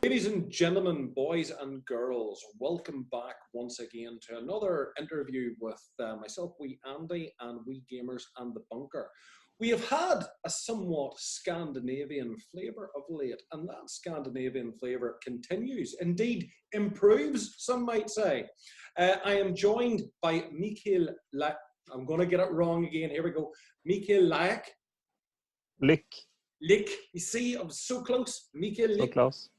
Ladies and gentlemen, boys and girls, welcome back once again to another interview with myself, wee Andy, and wee Gamers and the Bunker. We have had a somewhat Scandinavian flavour of late, and that Scandinavian flavour continues, indeed improves, some might say. I am joined by Mikael Lyck. I'm going to get it wrong again. Here we go. Mikael Lyck. Lyck. Lyck. You see, I was so close. Mikael Lyck. So close.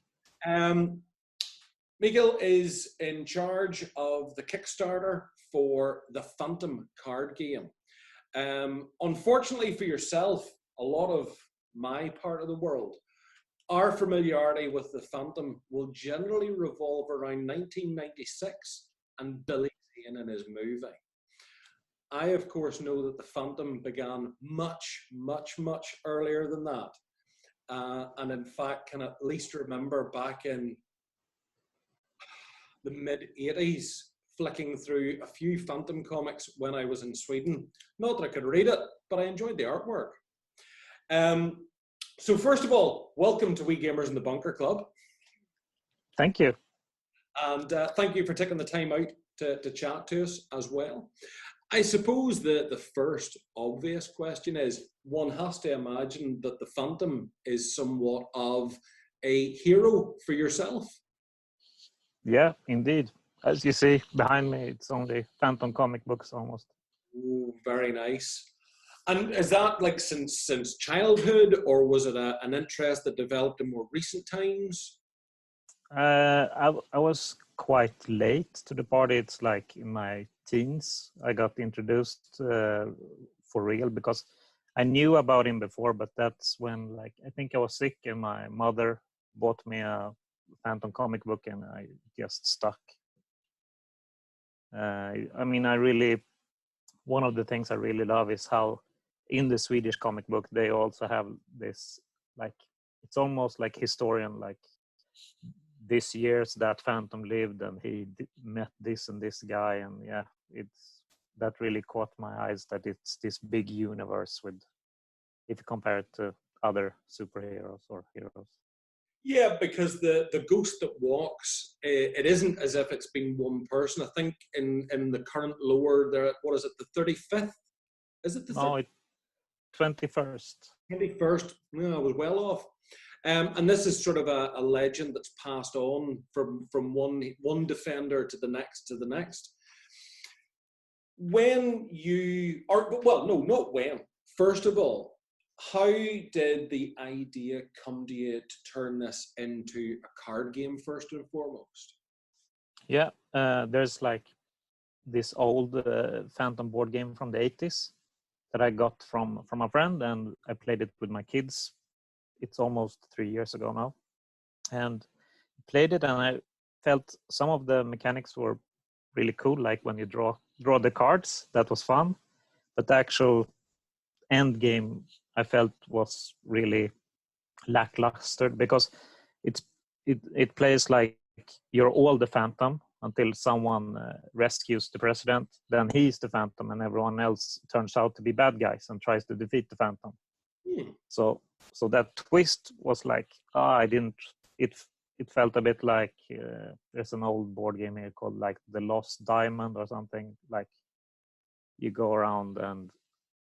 Mikael is in charge of the Kickstarter for the Phantom card game. Unfortunately for yourself, a lot of my part of the world, our familiarity with the Phantom will generally revolve around 1996 and Billy Zane in his movie. I, of course, know that the Phantom began much, much, much earlier than that. And in fact, can at least remember back in the mid-80s, flicking through a few Phantom comics when I was in Sweden. Not that I could read it, but I enjoyed the artwork. So first of all, welcome to Wee Gamers in the Bunker Club. Thank you. And thank you for taking the time out to chat to us as well. I suppose the first obvious question is, one has to imagine that the Phantom is somewhat of a hero for yourself. Yeah, indeed. As you see behind me, it's only Phantom comic books almost. Ooh, very nice. And is that like since childhood, or was it an interest that developed in more recent times? I was quite late to the party. It's like in my teens I got introduced for real, because I knew about him before, but that's when, like, I think I was sick and my mother bought me a Phantom comic book and I just stuck. I mean, one of the things I really love is how in the Swedish comic book they also have this, like, it's almost like historian, like this year's that Phantom lived and he met this and this guy, and yeah, that really caught my eyes, that it's this big universe with, if you compare it to other superheroes or heroes. Yeah, because the ghost that walks, it isn't as if it's been one person. I think in the current lore, there, what is it, the 35th? Is it the 21st? 21st. No, I was well off. And this is sort of a legend that's passed on from one defender to the next. When you are, well, no, not when. First of all, how did the idea come to you to turn this into a card game first and foremost? Yeah, there's like this old Phantom board game from the 80s that I got from a friend, and I played it with my kids. It's almost 3 years ago now, and played it, and I felt some of the mechanics were really cool, like when you draw the cards, that was fun, but the actual end game I felt was really lackluster, because it plays like you're all the Phantom until someone rescues the president, then he's the Phantom and everyone else turns out to be bad guys and tries to defeat the Phantom. So that twist was like, it felt a bit like there's an old board game here called like The Lost Diamond or something, like you go around and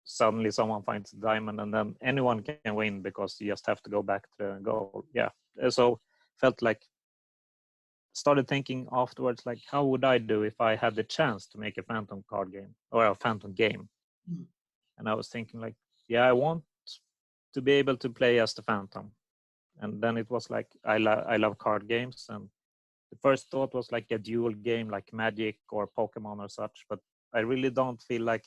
suddenly someone finds a diamond and then anyone can win because you just have to go back to the goal. Yeah, so felt like, started thinking afterwards, like, how would I do if I had the chance to make a Phantom card game or a Phantom game? And I was thinking, like, yeah, I want to be able to play as the Phantom. And then it was like, I love card games, and the first thought was like a dual game like Magic or Pokemon or such, but I really don't feel like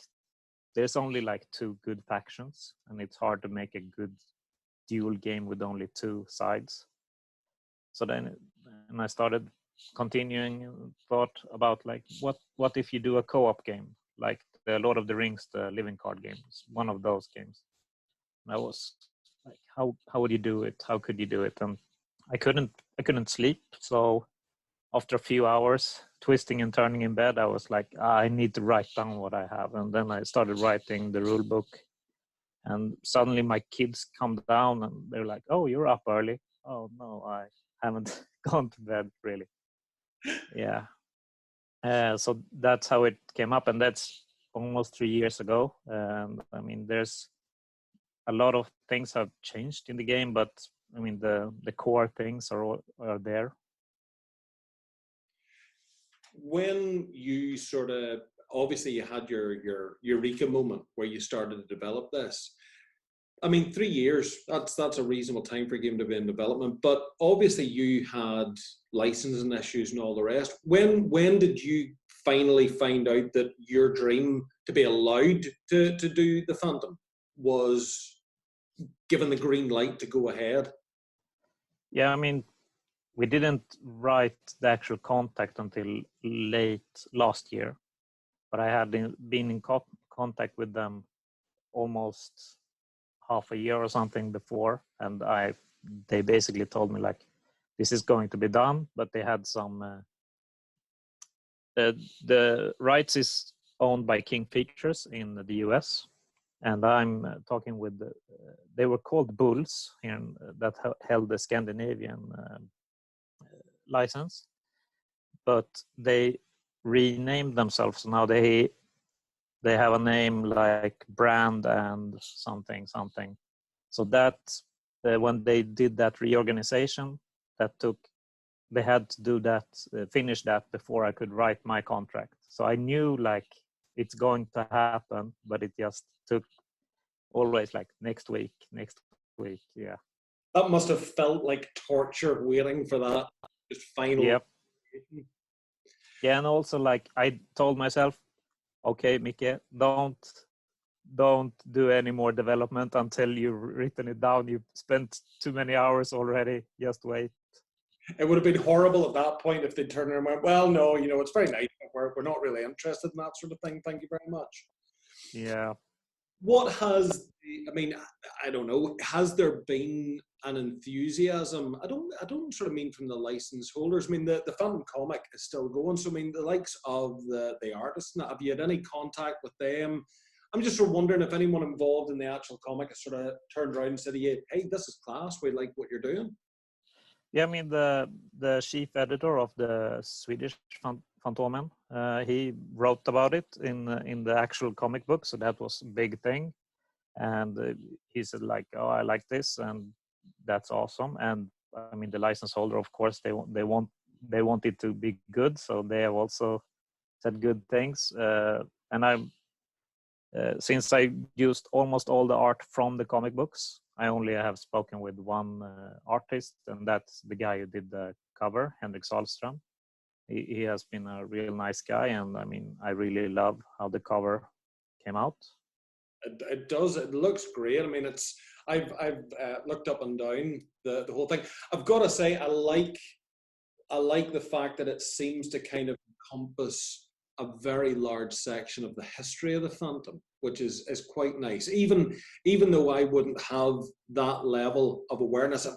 there's only like two good factions, and it's hard to make a good dual game with only two sides. So then I started continuing thought about, like, what if you do a co-op game like the Lord of the Rings, the living card games, one of those games. And I was like, how would you do it? How could you do it? And I couldn't sleep. So after a few hours twisting and turning in bed, I was like, I need to write down what I have. And then I started writing the rule book. And suddenly my kids come down and they're like, "Oh, you're up early." Oh no, I haven't gone to bed really. Yeah. So that's how it came up, and that's almost 3 years ago. And I mean, there's a lot of things have changed in the game, but I mean, the core things are there. When you sort of, obviously you had your eureka moment where you started to develop this. I mean, 3 years, that's a reasonable time for a game to be in development, but obviously you had licensing issues and all the rest. When did you finally find out that your dream to be allowed to do the Phantom was given the green light to go ahead? Yeah, I mean, we didn't write the actual contact until late last year, but I had been in contact with them almost half a year or something before, and they basically told me like, this is going to be done, but they had some the rights is owned by King Features in the US, and I'm talking with they were called Bulls here that held the Scandinavian license, but they renamed themselves. Now they have a name like Brand and something. So that when they did that reorganization, they had to do that, finish that before I could write my contract. So I knew like it's going to happen, but it just took always like next week. Yeah. That must have felt like torture waiting for that just final. Yep. Yeah, and also like I told myself, okay, Mikael, don't do any more development until you've written it down. You've spent too many hours already. Just wait. It would have been horrible at that point if they turned around and went, well, no, it's very nice, but we're not really interested in that sort of thing. Thank you very much. Yeah. What has, I mean, I don't know, has there been an enthusiasm? I don't sort of mean from the license holders. I mean, the Phantom comic is still going. So, I mean, the likes of the artists, have you had any contact with them? I'm just sort of wondering if anyone involved in the actual comic has sort of turned around and said, hey, this is class. We like what you're doing. Yeah, I mean the chief editor of the Swedish Fantomen, he wrote about it in the actual comic book, so that was a big thing. And he said like, "Oh, I like this, and that's awesome." And I mean, the license holder, of course, they want it to be good, so they have also said good things. And I'm since I used almost all the art from the comic books, I only have spoken with one artist, and that's the guy who did the cover, Henrik Sahlström. He has been a real nice guy, and I mean, I really love how the cover came out. It does. It looks great. I mean, I've looked up and down the whole thing. I've got to say, I like the fact that it seems to kind of encompass a very large section of the history of the Phantom, which is quite nice. Even though I wouldn't have that level of awareness of,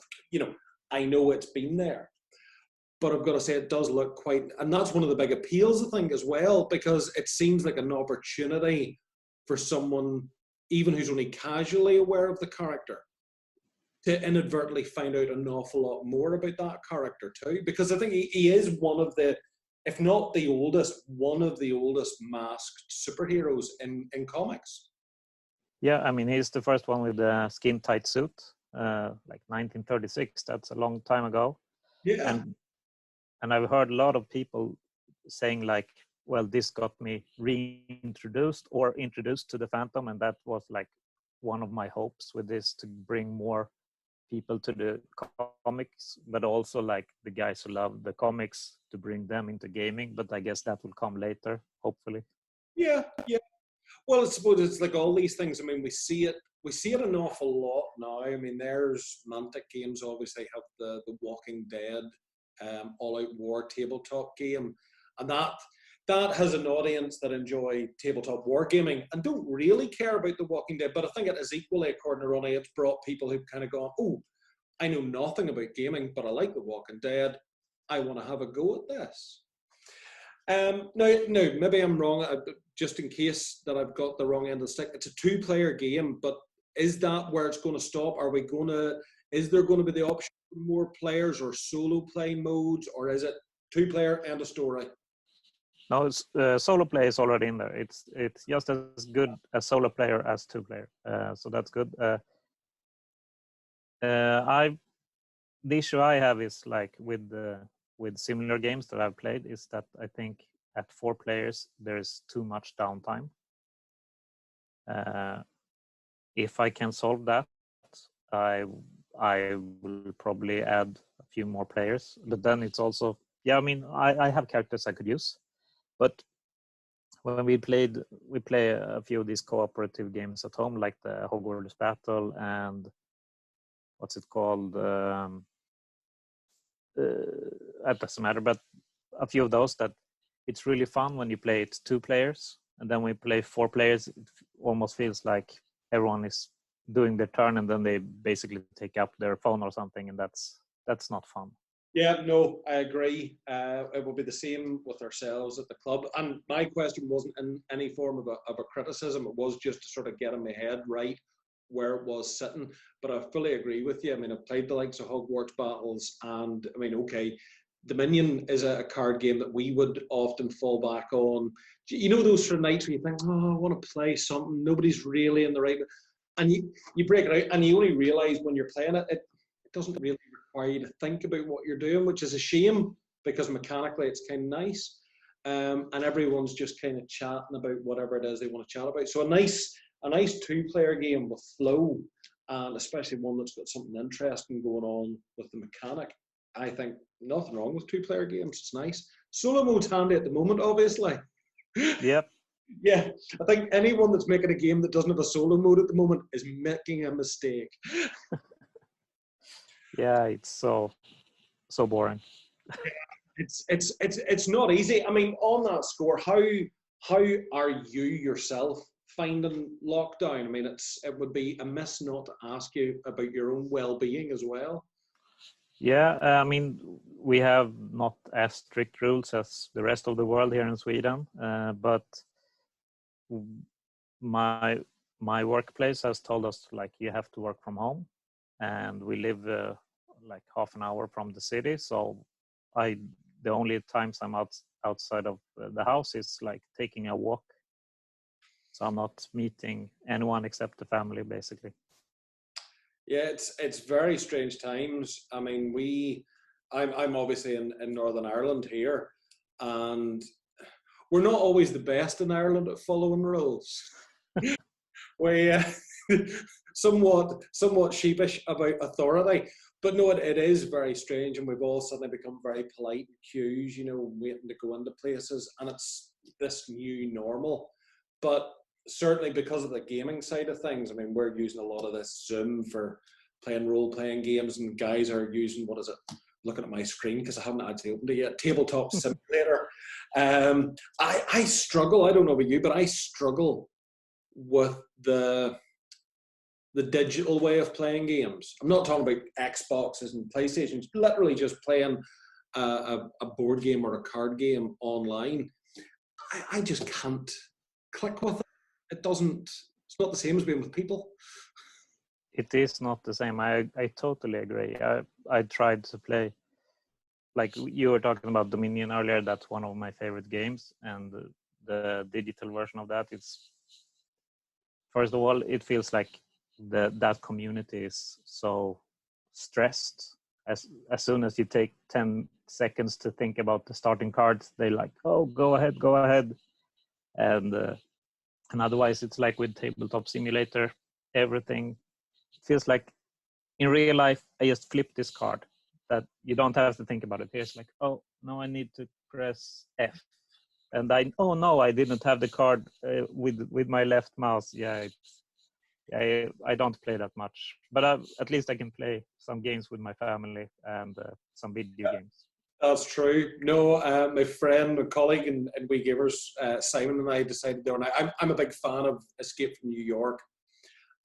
I know it's been there. But I've got to say, it does look quite, and that's one of the big appeals, I think, as well, because it seems like an opportunity for someone, even who's only casually aware of the character, to inadvertently find out an awful lot more about that character too. Because I think he is one of the, if not the oldest, one of the oldest masked superheroes in comics. Yeah, I mean, he's the first one with the skin tight suit, like 1936. That's a long time ago. Yeah. And I've heard a lot of people saying like, well, this got me reintroduced or introduced to the Phantom, and that was like one of my hopes with this, to bring more people to the comics, but also like the guys who love the comics, to bring them into gaming. But I guess that will come later, hopefully. Yeah. Well, I suppose it's like all these things. I mean, we see it an awful lot now. I mean, there's Mantic Games obviously have the Walking Dead All Out War tabletop game, and that has an audience that enjoy tabletop wargaming and don't really care about The Walking Dead. But I think it is equally, according to Ronnie, it's brought people who've kind of gone, oh, I know nothing about gaming, but I like The Walking Dead. I want to have a go at this. No, maybe I'm wrong. Just in case that I've got the wrong end of the stick, it's a 2-player game, but is that where it's going to stop? Is there going to be the option for more players or solo play modes, or is it 2-player and a story? No, solo play is already in there. It's just as good as solo player as 2-player. So that's good. The issue I have is like with similar games that I've played is that I think at 4 players there is too much downtime. If I can solve that, I will probably add a few more players. But then it's also, yeah, I mean, I have characters I could use, but when we play a few of these cooperative games at home, like the Hogwarts Battle and what's it called? It doesn't matter, but a few of those that it's really fun when you play it 2 players, and then we play 4 players. It almost feels like everyone is doing their turn, and then they basically take up their phone or something, and that's not fun. Yeah, no, I agree. It will be the same with ourselves at the club. And my question wasn't in any form of a criticism. It was just to sort of get in my head right where it was sitting. But I fully agree with you. I mean, I've played the likes of Hogwarts Battles, and I mean, okay, Dominion is a card game that we would often fall back on. You know those sort of nights where you think, oh, I want to play something, nobody's really in the right, and you break it out, and you only realise when you're playing it, it doesn't really require you to think about what you're doing, which is a shame because mechanically it's kind of nice, and everyone's just kind of chatting about whatever it is they want to chat about. So a nice 2-player game with flow, and especially one that's got something interesting going on with the mechanic. I think nothing wrong with 2-player games. It's nice. Solo mode's handy at the moment, obviously. Yep. Yeah, I think anyone that's making a game that doesn't have a solo mode at the moment is making a mistake. Yeah, it's so boring. It's not easy. I mean, on that score, how are you yourself finding lockdown? I mean, it would be amiss not to ask you about your own well-being as well. Yeah, I mean, we have not as strict rules as the rest of the world here in Sweden, but my workplace has told us like you have to work from home, and we live like half an hour from the city. So the only times I'm outside of the house is like taking a walk. So I'm not meeting anyone except the family, basically. Yeah, it's very strange times. I mean, I'm obviously in Northern Ireland here, and we're not always the best in Ireland at following rules. We somewhat sheepish about authority, but no, it is very strange, and we've all suddenly become very polite in queues, waiting to go into places, and it's this new normal. But certainly because of the gaming side of things, I mean, we're using a lot of this Zoom for playing role-playing games, and guys are using, what is it? Looking at my screen because I haven't actually opened it yet. Tabletop Simulator. I struggle. I don't know about you, but I struggle with the digital way of playing games. I'm not talking about Xboxes and PlayStations. Literally just playing a board game or a card game online. I just can't click with it. It's not the same as being with people. It is not the same. I totally agree. I tried to play, like you were talking about Dominion earlier. That's one of my favorite games, and the digital version of that, it's, first of all, it feels like that community is so stressed. As soon as you take 10 seconds to think about the starting cards, they like, oh, go ahead. And otherwise, it's like with Tabletop Simulator, everything feels like in real life, I just flip this card that you don't have to think about it. It's like, oh, no, I need to press F. And oh no, I didn't have the card with my left mouse. Yeah, I don't play that much, but at least I can play some games with my family and some video games. That's true. No, my friend, my colleague, and We Gamers, Simon and I decided the other night. I'm a big fan of Escape from New York,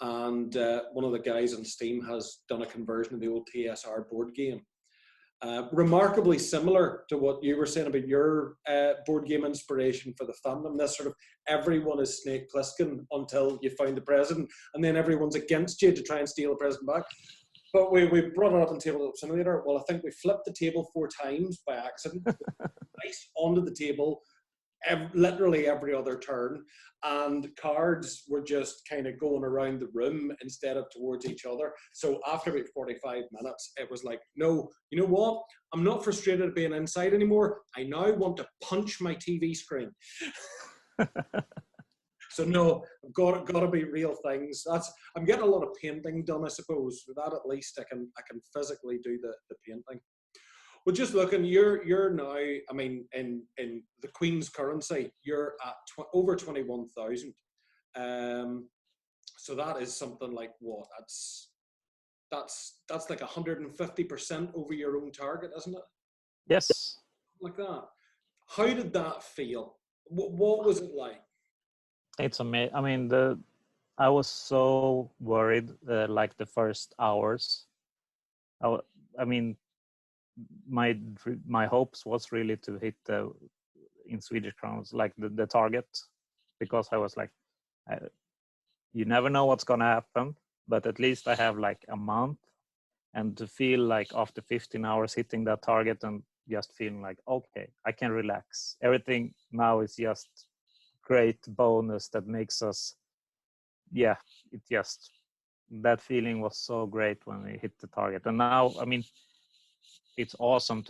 and one of the guys on Steam has done a conversion of the old TSR board game. Remarkably similar to what you were saying about your board game inspiration for the fandom. This sort of everyone is Snake Plissken until you find the president, and then everyone's against you to try and steal the president back. But we brought it up on Tabletop Simulator. Well, I think we flipped the table 4 times by accident. Dice onto the table, literally every other turn, and cards were just kind of going around the room instead of towards each other. So after about 45 minutes, it was like, no, you know what? I'm not frustrated at being inside anymore. I now want to punch my TV screen. So no, I've got to be real things. I'm getting a lot of painting done, I suppose. With that, at least I can physically do the painting. Well, just looking, you're now, I mean, in the Queen's currency, you're at over 21,000. So that is something like what? That's like 150% over your own target, isn't it? Yes. Like that. How did that feel? What was it like? It's amazing. I mean, I was so worried, like the first hours. I mean, my hopes was really to hit in Swedish crowns, like the target, because I was like, you never know what's gonna happen, but at least I have like a month, and to feel like after 15 hours hitting that target and just feeling like, okay, I can relax. Everything now is just great bonus that makes us, yeah, it just, that feeling was so great when we hit the target. And now, I mean, it's awesome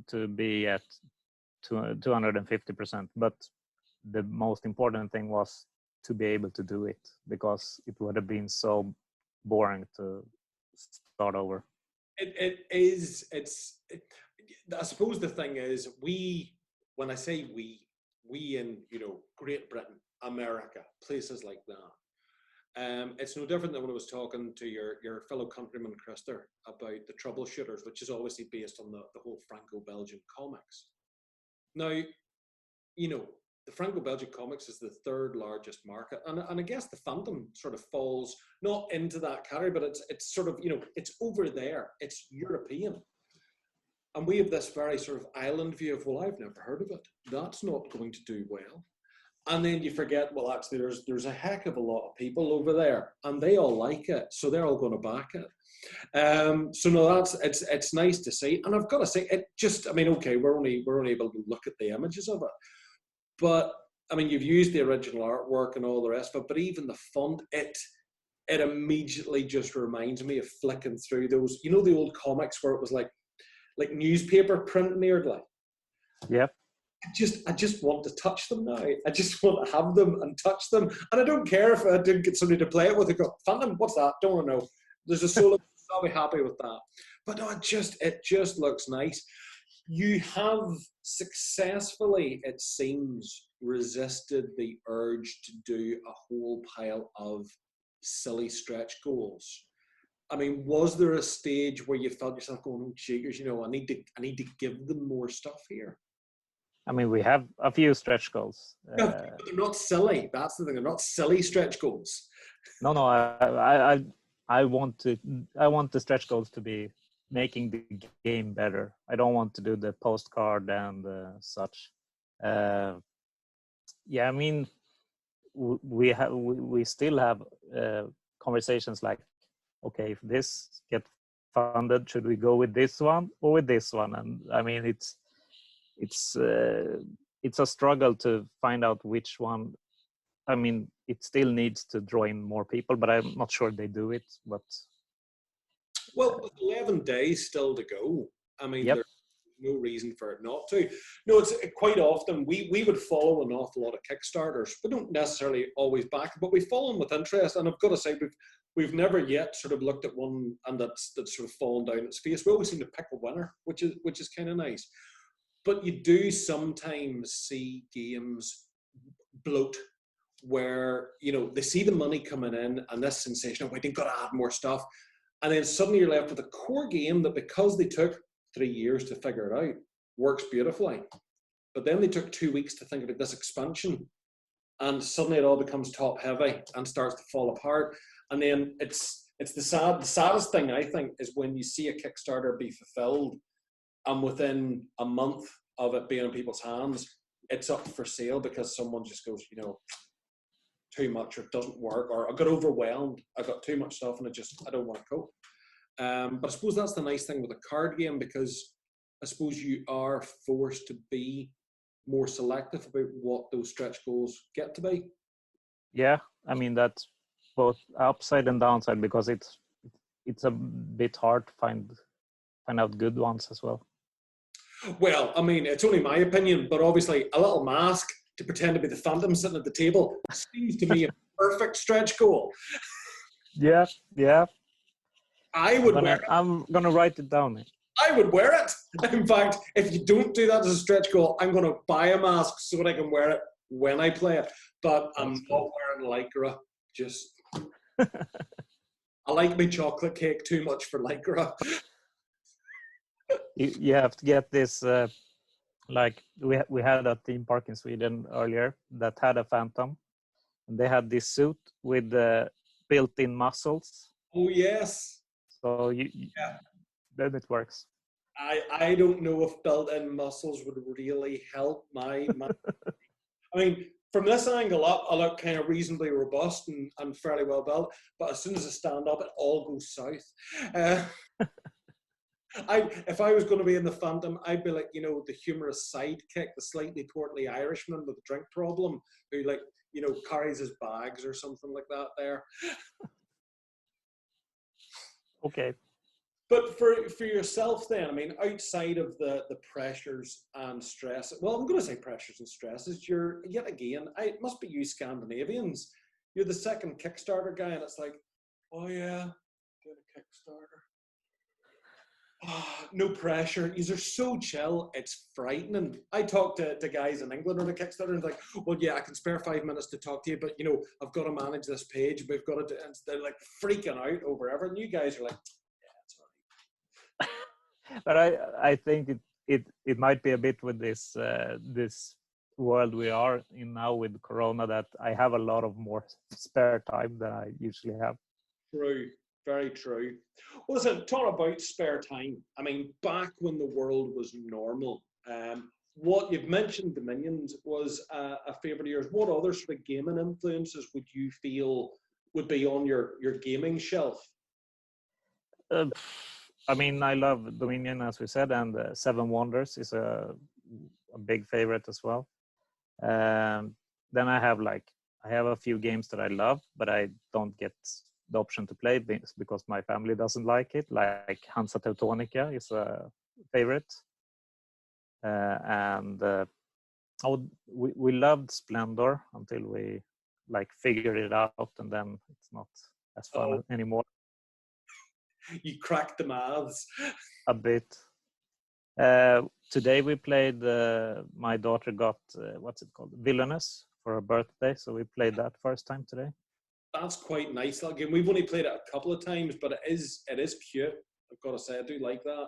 to be at 250%, but the most important thing was to be able to do it, because it would have been so boring to start over. I suppose the thing is, when I say we in, Great Britain, America, places like that, it's no different than when I was talking to your fellow countryman Christer about the Troubleshooters, which is obviously based on the whole Franco-Belgian comics. Now, the Franco-Belgian comics is the 3rd largest market, and I guess the fandom sort of falls not into that category, but it's sort of, it's over there, it's European. And we have this very sort of island view of, well, I've never heard of it. That's not going to do well. And then you forget, well, actually, there's a heck of a lot of people over there, and they all like it, so they're all going to back it. So no, it's nice to see, and I've got to say, it just, I mean, okay, we're only able to look at the images of it, but I mean, you've used the original artwork and all the rest of it, but even the font, it immediately just reminds me of flicking through those, the old comics where it was like newspaper print nearly. Yep. I just want to touch them now. I just want to have them and touch them. And I don't care if I didn't get somebody to play it with. I go, Phantom, what's that? Don't want to know. There's a solo. I'll be happy with that. But no, it just looks nice. You have successfully, it seems, resisted the urge to do a whole pile of silly stretch goals. I mean, was there a stage where you felt yourself going, oh, cheekers, I need to give them more stuff here? I mean, we have a few stretch goals. Yeah, but they're not silly. That's the thing. They're not silly stretch goals. No, I want the stretch goals to be making the game better. I don't want to do the postcard and such. Yeah, I mean, we still have conversations like, okay, if this gets funded, should we go with this one or with this one? And I mean, it's a struggle to find out which one. I mean, it still needs to draw in more people, but I'm not sure they do it. But well, with 11 days still to go, I mean, yep. There's no reason for it not to. No, it's quite often we would follow an awful lot of Kickstarters. We don't necessarily always back, but we follow them with interest. And I've got to say, we've never yet sort of looked at one and that's sort of fallen down its face. We always seem to pick a winner, which is kind of nice. But you do sometimes see games bloat, where they see the money coming in and this sensation of, wait, they've got to add more stuff, and then suddenly you're left with a core game that, because they took 3 years to figure it out, works beautifully, but then they took 2 weeks to think about this expansion, and suddenly it all becomes top heavy and starts to fall apart. And then it's the saddest thing, I think, is when you see a Kickstarter be fulfilled and within a month of it being in people's hands, it's up for sale because someone just goes, too much, or it doesn't work, or I got overwhelmed, I got too much stuff, and I don't want to cope. But I suppose that's the nice thing with a card game, because I suppose you are forced to be more selective about what those stretch goals get to be. Yeah, I mean that's both upside and downside, because it's a bit hard to find out good ones as well. Well, I mean, it's only my opinion, but obviously a little mask to pretend to be the Phantom sitting at the table seems to me a perfect stretch goal. Yeah. I would wear it. I'm gonna write it down. I would wear it. In fact, if you don't do that as a stretch goal, I'm going to buy a mask so that I can wear it when I play it. But I'm not wearing Lycra. Just, I like my chocolate cake too much for Lycra. You have to get this. Like we had a theme park in Sweden earlier that had a Phantom, and they had this suit with built-in muscles. Oh yes. So then it works. I don't know if built-in muscles would really help my I mean, from this angle up, I look kind of reasonably robust and fairly well built. But as soon as I stand up, it all goes south. If I was going to be in the Phantom, I'd be like, the humorous sidekick, the slightly portly Irishman with a drink problem, who carries his bags or something like that there. Okay. But for yourself then, I mean, outside of the pressures and stress, well, I'm going to say pressures and stresses, yet again, it must be you Scandinavians, you're the second Kickstarter guy, and it's like, oh yeah, doing a Kickstarter. Oh, no pressure. These are so chill. It's frightening. I talk to guys in England on a Kickstarter and like, well, yeah, I can spare 5 minutes to talk to you, but I've got to manage this page. We've got to do, and they're like freaking out over everything. You guys are like, yeah, it's all right. But I think it might be a bit with this this world we are in now with Corona, that I have a lot of more spare time than I usually have. True. Very true. Well, listen, talk about spare time. I mean, back when the world was normal, what you've mentioned, Dominions, was a favourite of yours. What other sort of gaming influences would you feel would be on your gaming shelf? I mean, I love Dominion, as we said, and Seven Wonders is a big favorite as well. Then I have a few games that I love, but I don't get the option to play because my family doesn't like it. Like Hansa Teutonica is a favorite, and we loved Splendor until we figured it out, and then it's not as fun anymore. You cracked the maths a bit. Today we played. My daughter got what's it called, Villainous, for her birthday, so we played that first time today. That's quite nice. That game, we've only played it a couple of times, but it is cute. I've got to say, I do like that.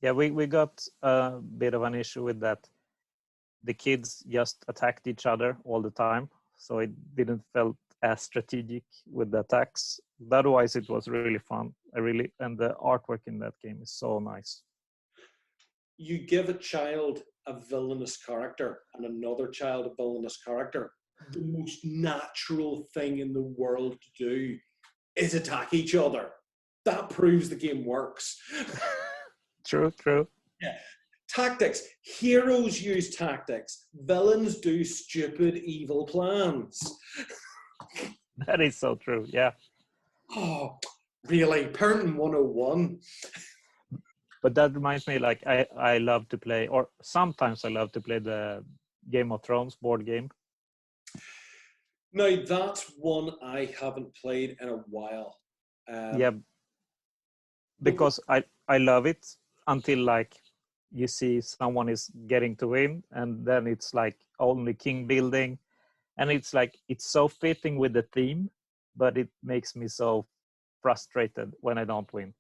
Yeah, we got a bit of an issue with that. The kids just attacked each other all the time, so it didn't felt as strategic with the attacks. But otherwise, it was really fun. And the artwork in that game is so nice. You give a child a villainous character and another child a villainous character, the most natural thing in the world to do is attack each other. That proves the game works. True. Yeah. Tactics. Heroes use tactics. Villains do stupid, evil plans. That is so true, yeah. Oh, really? Parenting 101. But that reminds me, I love to play, or sometimes I love to play the Game of Thrones board game. Now, that's one I haven't played in a while. Yeah, because I love it until you see someone is getting to win, and then it's only king building, and it's so fitting with the theme, but it makes me so frustrated when I don't win.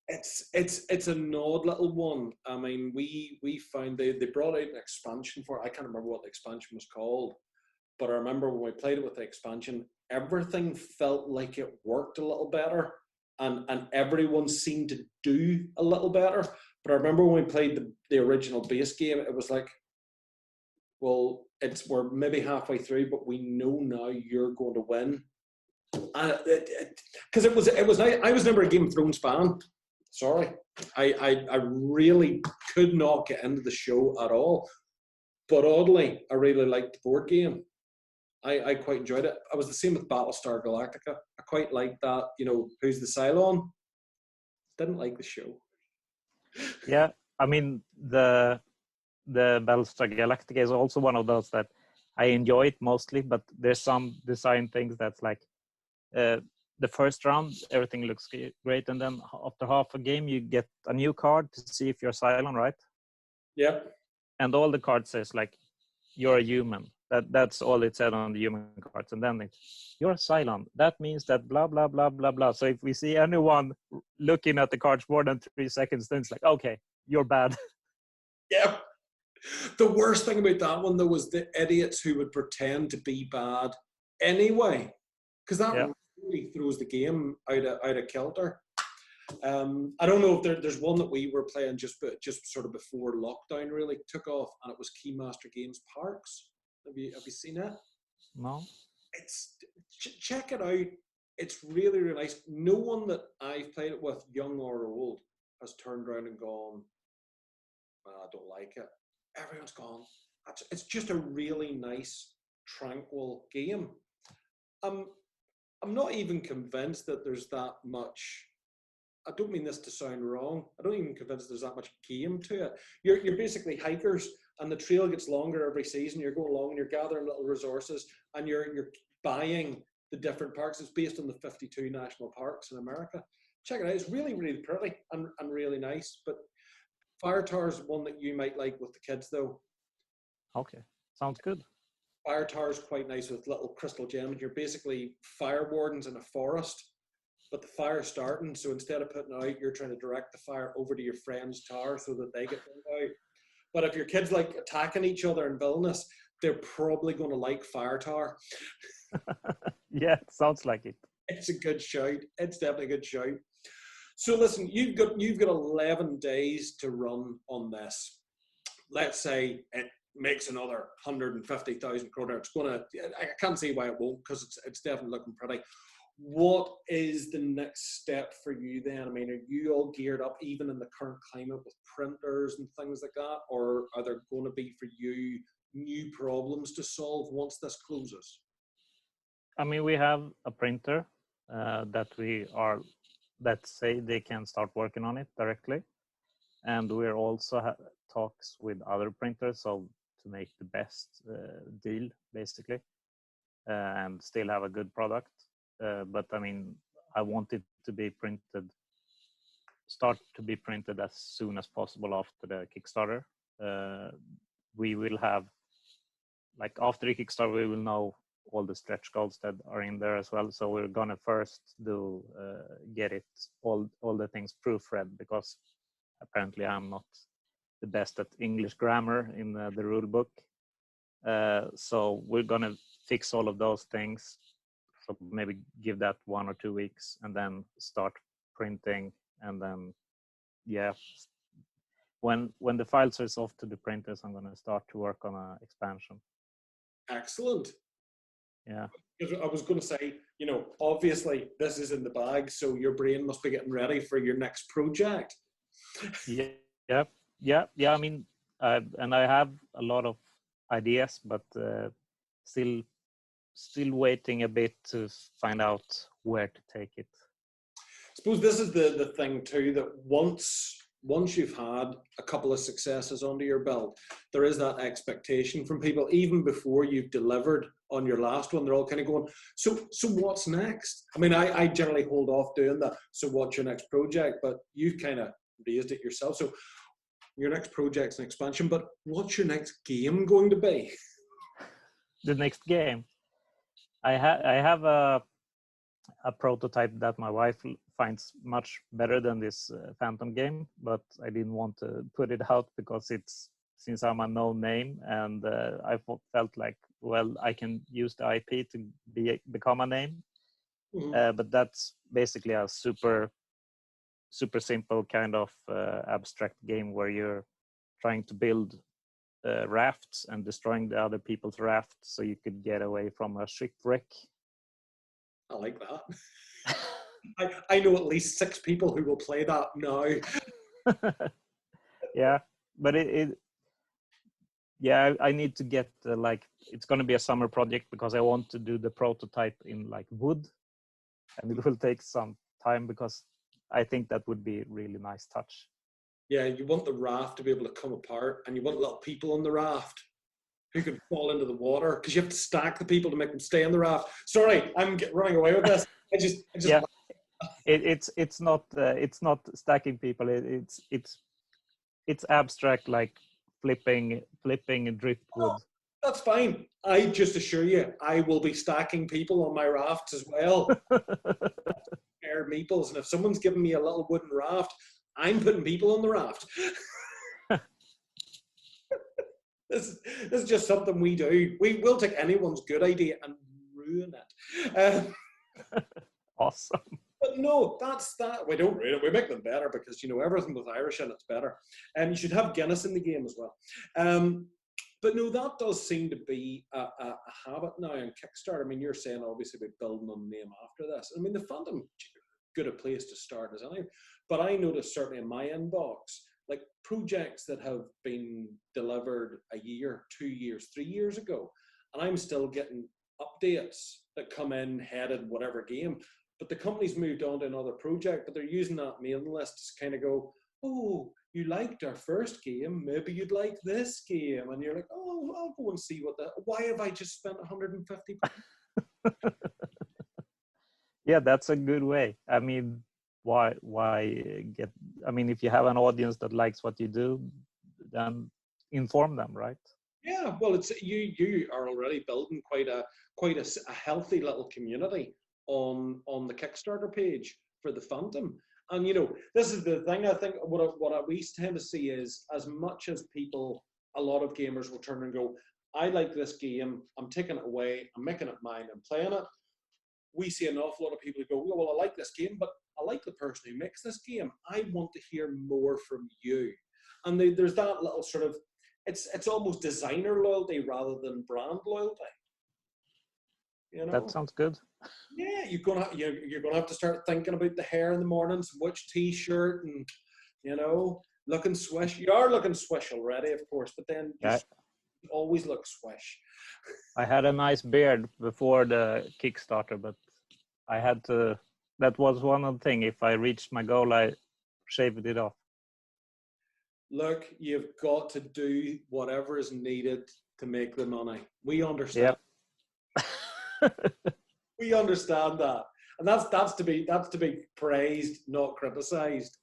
It's an odd little one. I mean, we found they brought out an expansion for it. I can't remember what the expansion was called, but I remember when we played it with the expansion, everything felt like it worked a little better, and everyone seemed to do a little better. But I remember when we played the original base game, it was like, well, we're maybe halfway through, but we know now you're going to win. Because it was I was never a Game of Thrones fan. Sorry, I really could not get into the show at all. But oddly, I really liked the board game. I quite enjoyed it. I was the same with Battlestar Galactica. I quite liked that. You know, who's the Cylon? Didn't like the show. Yeah, I mean the Battlestar Galactica is also one of those that I enjoy it mostly, but there's some design things that's like the first round everything looks great, and then after half a game you get a new card to see if you're Cylon, right? Yep. And all the cards says like you're a human. That's all it said on the human cards, and then you're a Cylon. That means that blah blah blah blah blah. So if we see anyone looking at the cards more than 3 seconds, then it's like, okay, you're bad. Yep. The worst thing about that one though was the idiots who would pretend to be bad anyway, because that really throws the game out of kilter. I don't know if there's one that we were playing just sort of before lockdown really took off, and it was Keymaster Games Parks. Have you seen it? No. Check it out. It's really, really nice. No one that I've played it with, young or old, has turned around and gone, well, I don't like it. Everyone's gone. It's just a really nice, tranquil game. I'm not even convinced that there's that much. I don't mean this to sound wrong. I don't even convinced there's that much game to it. You're basically hikers, and the trail gets longer every season. You're going along and you're gathering little resources, and you're buying the different parks. It's based on the 52 national parks in America. Check it out. It's really, really pretty and really nice. But Fire Tower is one that you might like with the kids, though. Okay, sounds good. Fire Tower is quite nice with little crystal gems. You're basically fire wardens in a forest, but the fire's starting. So instead of putting out, you're trying to direct the fire over to your friend's tower so that they get burnt out. But if your kids like attacking each other and villainous, they're probably going to like Fire Tower. Yeah, sounds like it. It's a good shout. It's definitely a good shout. So listen, you've got 11 days to run on this. Let's say it makes another 150,000 kroner. It's gonna. I can't see why it won't, because it's definitely looking pretty. What is the next step for you then? I mean, are you all geared up even in the current climate with printers and things like that, or are there going to be for you new problems to solve once this closes? I mean, we have a printer that say they can start working on it directly, and we're also talks with other printers, so to make the best deal basically, and still have a good product. But I mean, I want it to be start to be printed as soon as possible after the Kickstarter. We will have, like after the Kickstarter, we will know all the stretch goals that are in there as well. So we're gonna first get it all the things proofread, because apparently I'm not the best at English grammar in the rule book. So we're gonna fix all of those things. So maybe give that 1 or 2 weeks and then start printing, and then when the files are off to the printers, I'm gonna start to work on an expansion. Excellent. Yeah. I was going to say, obviously this is in the bag, so your brain must be getting ready for your next project. Yeah. I mean, and I have a lot of ideas, but still waiting a bit to find out where to take it. I suppose this is the thing too, that once you've had a couple of successes under your belt, there is that expectation from people, even before you've delivered on your last one. They're all kind of going, so what's next? I mean, I generally hold off doing that. So what's your next project? But you've kind of raised it yourself. So your next project's an expansion, but what's your next game going to be? The next game, I have a prototype that my wife finds much better than this Phantom game, but I didn't want to put it out because since I'm a no name, and I felt like, well, I can use the IP to become a name. Mm-hmm. But that's basically a super super simple kind of abstract game where you're trying to build rafts and destroying the other people's rafts so you could get away from a shipwreck. I like that. I know at least 6 people who will play that now. Yeah, but I need to get like, it's going to be a summer project because I want to do the prototype in like wood, and it will take some time because I think that would be a really nice touch. Yeah, you want the raft to be able to come apart, and you want little people on the raft who can fall into the water, because you have to stack the people to make them stay in the raft. Sorry, I'm running away with this. I just yeah. It's not stacking people. It's abstract, like flipping driftwood. Oh, that's fine. I just assure you, I will be stacking people on my rafts as well. Air meeples, and if someone's giving me a little wooden raft, I'm putting people on the raft. This is just something we do. We will take anyone's good idea and ruin it. Awesome. But no, that's that. We don't ruin it. We make them better because, you know, everything with Irish in it's better. And you should have Guinness in the game as well. But no, that does seem to be a habit now on Kickstarter. I mean, you're saying obviously about building on the name after this. I mean, the fandom, good a place to start as any. But I noticed certainly in my inbox, like projects that have been delivered a year, 2 years, 3 years ago, and I'm still getting updates that come in headed whatever game. But the company's moved on to another project, but they're using that mailing list to kind of go, oh, you liked our first game, maybe you'd like this game. And you're like, oh, I'll go and see why have I just spent 150? Yeah, that's a good way. I mean, why get, I mean, if you have an audience that likes what you do, then inform them, right? Yeah, well, it's you are already building quite a healthy little community on the Kickstarter page for the fandom. And you know, this is the thing. I think what we tend to see is, as much as people, a lot of gamers will turn and go, I like this game, I'm taking it away, I'm making it mine, I'm playing it. We see an awful lot of people who go, well, I like this game, but I like the person who makes this game. I want to hear more from you. And there's that little sort of, it's almost designer loyalty rather than brand loyalty. You know? That sounds good. Yeah, you're gonna have to start thinking about the hair in the mornings, which t-shirt, and you know, looking swish. You are looking swish already, of course, but then you always look swish. I had a nice beard before the Kickstarter, but I had to. That was one of the things. If I reached my goal, I shaved it off. Look, you've got to do whatever is needed to make the money. We understand. Yep. We understand that, and that's to be praised, not criticised.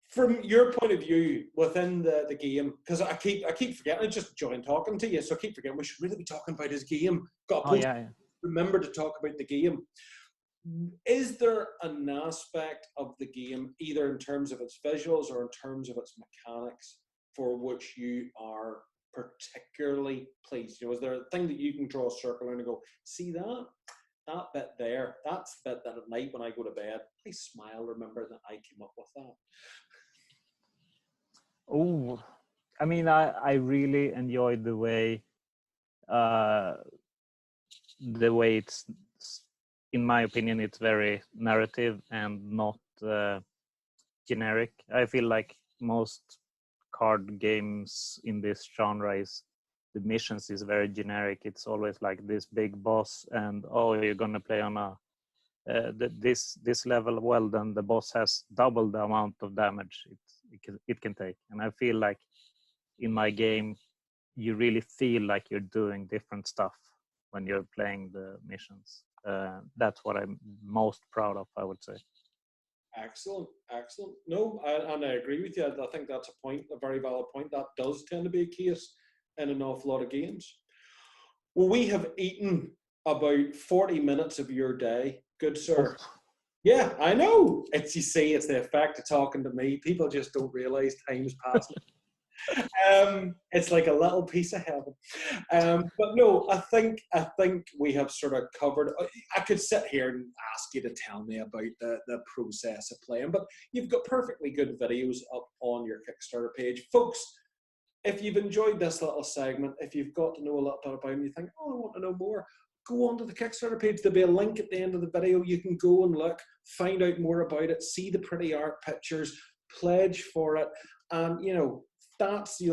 From your point of view within the game, because I keep forgetting, I just joined talking to you, so I keep forgetting we should really be talking about his game. Remember to talk about the game. Is there an aspect of the game, either in terms of its visuals or in terms of its mechanics, for which you are particularly pleased? You know, is there a thing that you can draw a circle and go, see that bit there, that's the bit that at night when I go to bed, I smile, remember that I came up with that? Oh, I mean, I really enjoyed the way it's, in my opinion, it's very narrative and not generic. I feel like most card games in this genre is, the missions is very generic. It's always like this big boss, and you're gonna play on a this level. Well, then the boss has double the amount of damage it can take. And I feel like in my game, you really feel like you're doing different stuff when you're playing the missions. That's what I'm most proud of, I would say. Excellent. No, and I agree with you. I think that's a very valid point. That does tend to be a case in an awful lot of games. Well, we have eaten about 40 minutes of your day, good sir. Oh. Yeah, I know. It's the effect of talking to me. People just don't realize time's passing. It's like a little piece of heaven. But no, I think we have sort of covered. I could sit here and ask you to tell me about the process of playing, but you've got perfectly good videos up on your Kickstarter page, folks. If you've enjoyed this little segment, if you've got to know a little bit about him, you think, oh, I want to know more, go onto the Kickstarter page. There'll be a link at the end of the video. You can go and look, find out more about it, see the pretty art pictures, pledge for it, and you'll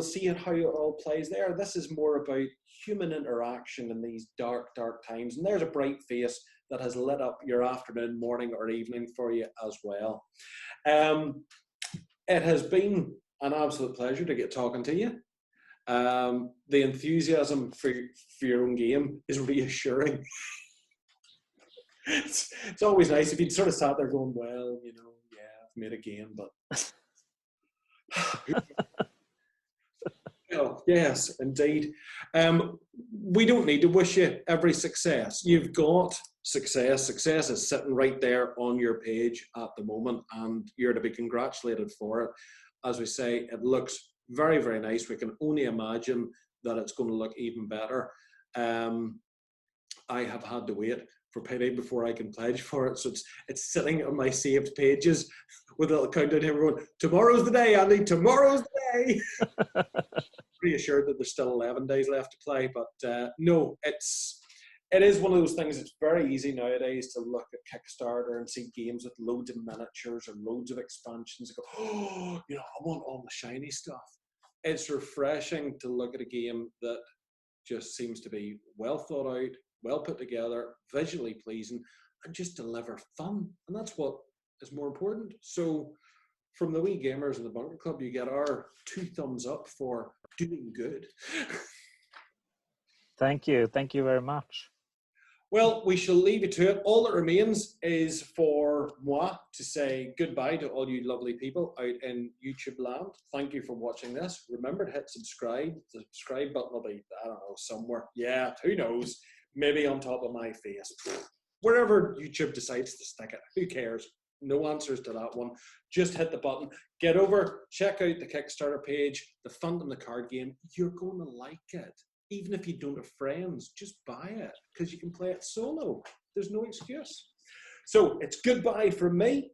see how it all plays there. This is more about human interaction in these dark, dark times. And there's a bright face that has lit up your afternoon, morning, or evening for you as well. It has been an absolute pleasure to get talking to you. The enthusiasm for your own game is reassuring. It's always nice if you'd sort of sat there going, well, I've made a game, but oh, yes, indeed. We don't need to wish you every success. You've got success. Success is sitting right there on your page at the moment, and you're to be congratulated for it. As we say, it looks very, very nice. We can only imagine that it's going to look even better. I have had to wait for payday before I can pledge for it, so it's sitting on my saved pages with a little countdown here going, tomorrow's the day, Andy, tomorrow's the day. Pretty assured that there's still 11 days left to play, but no, it is one of those things. It's very easy nowadays to look at Kickstarter and see games with loads of miniatures or loads of expansions and go, oh, I want all the shiny stuff. It's refreshing to look at a game that just seems to be well thought out, well put together, visually pleasing, and just deliver fun. And that's what is more important. So from the wee gamers in the Bunker Club, you get our 2 thumbs up for doing good. Thank you very much. Well, we shall leave you to it. All that remains is for moi to say goodbye to all you lovely people out in YouTube land. Thank you for watching this. Remember to hit subscribe. The subscribe button will be, I don't know, somewhere. Yeah, who knows? Maybe on top of my face. Wherever YouTube decides to stick it. Who cares? No answers to that one. Just hit the button. Get over, check out the Kickstarter page, the Phantom the card game. You're going to like it. Even if you don't have friends, just buy it because you can play it solo. There's no excuse. So it's goodbye from me.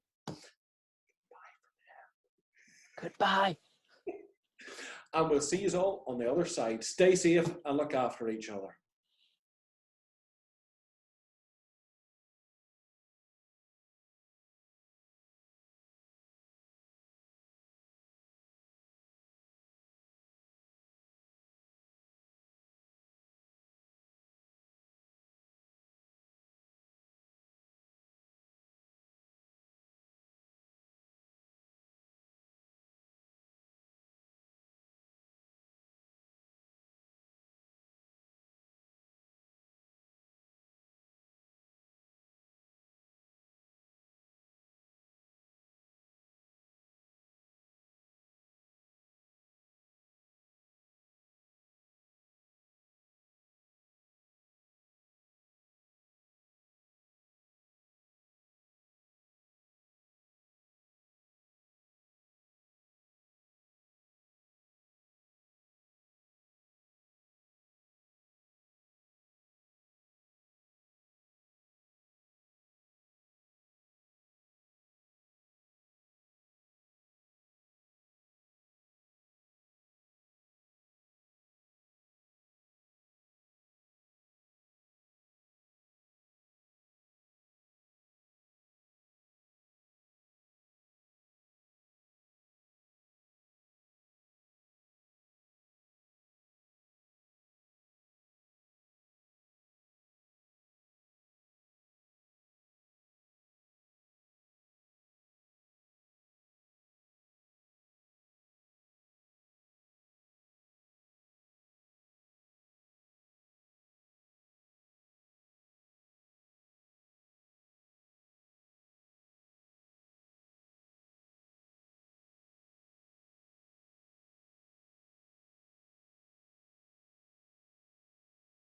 Goodbye. And we'll see you all on the other side. Stay safe and look after each other.